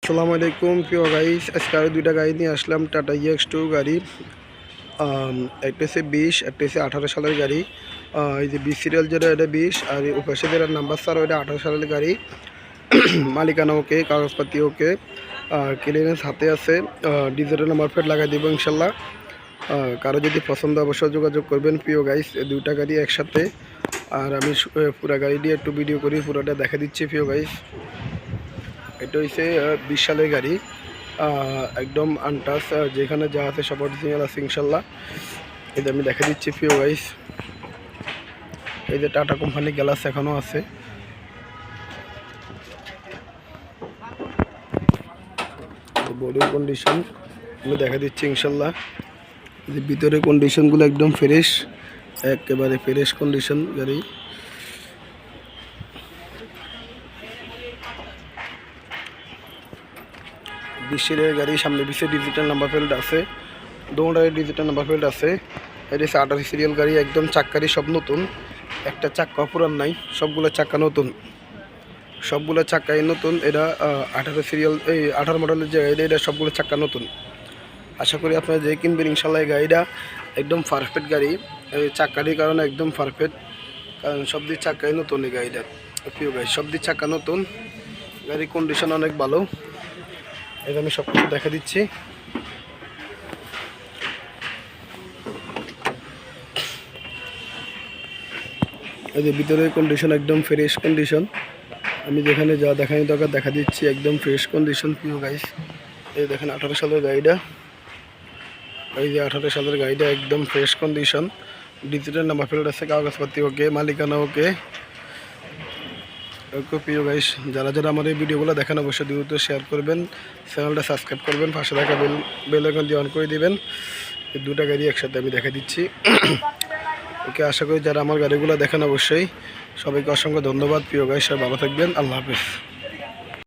আসসালামু আলাইকুম প্রিয় গাইস, আজকে আরও দুইটা গাড়ি নিয়ে আসলাম। টাটা EX2 গাড়ি, একটা হচ্ছে 20, একটা হচ্ছে 18 সালের গাড়ি। এই যে 20 সিরিয়াল যেটা, এটা 20, আর ওপাশে যেটা নাম্বার স্যার ওইটা 18 সালের গাড়ি। মালিকানা ওকে, কাগজপাতি ওকে, ক্লিয়ারেন্স হাতে আছে। ডিজিটাল নাম্বার প্লেট লাগাই দেবো ইনশাল্লাহ। কারো যদি পছন্দ অবশ্যই যোগাযোগ করবেন প্রিয় গাইস। দুইটা গাড়ি একসাথে, আর আমি পুরা গাড়ি দিয়ে একটু ভিডিও করি, পুরোটা দেখা দিচ্ছি প্রিয় গাইস। এটা হচ্ছে 20 সালের গাড়ি, একদম আনটাচ, যেখানে যা আছে সব অরিজিনাল আছে ইনশাল্লাহ। এটা আমি দেখা দিচ্ছি প্রিয় গাইস। এই যে টাটা কোম্পানি গ্লাস এখনও আছে। বডির কন্ডিশন আমি দেখা দিচ্ছি ইনশাল্লাহ। যে ভিতরে কন্ডিশনগুলো একদম ফ্রেশ, একেবারে ফ্রেশ কন্ডিশন গাড়ি। বিশ্বের গাড়ি, সামনে বিশ্বের ডিজিটাল নাম্বার প্লেট আছে, দোটায় ডিজিটাল নাম্বার প্লেট আছে। এটা হচ্ছে 18 সিরিয়াল গাড়ি, একদম চাক্কারি সব নতুন, একটা চাক্কা পুরান নাই, সবগুলো চাক্কা নতুন, সবগুলো চাক্কাই নতুন। এটা 18 সিরিয়াল, এই 18 মডেলের যে গাড়িটা, এটা সবগুলো চাক্কা নতুন। আশা করি আপনারা যে কিনবেন ইনশাল্লাহ এই গাড়িটা একদম পারফেক্ট গাড়ি। এই চাক্কাটির কারণে একদম পারফেক্ট, কারণ সব দিক চাক্কাই নতুন এই গাড়িটা। প্রিয় গাড়ি সব দিক চাক্কা নতুন, গাড়ির কন্ডিশন অনেক ভালো। এটা আমি সব কিছু দেখা দিচ্ছি। এই যে ভিতরের কন্ডিশন একদম ফ্রেশ কন্ডিশন, আমি যেখানে যা দেখানি দরকার দেখা দিচ্ছি, একদম ফ্রেশ কন্ডিশন প্রিয় গাইস। এই দেখেন 18 সালের গাড়িটা, এই যে 18 সালের গাড়িটা একদম fresh condition, digital number plate আছে, কাগজপাতি ওকে, মালিকানা ওকে। ওকে প্রিয় গাইস, যারা যারা আমার এই ভিডিওগুলো দেখেন অবশ্যই দ্রুত শেয়ার করবেন, চ্যানেলটা সাবস্ক্রাইব করবেন, পাশে থাকা বেল আইকন দিয়ে অন করে দিবেন। এই দুটা গাড়ি একসাথে আমি দেখা দিচ্ছি। ওকে, আশা করি যারা আমার গাড়িগুলো দেখেন অবশ্যই সবাইকে অসংখ্য ধন্যবাদ প্রিয় গাইস, সবাই ভালো থাকবেন, আল্লাহ হাফেজ।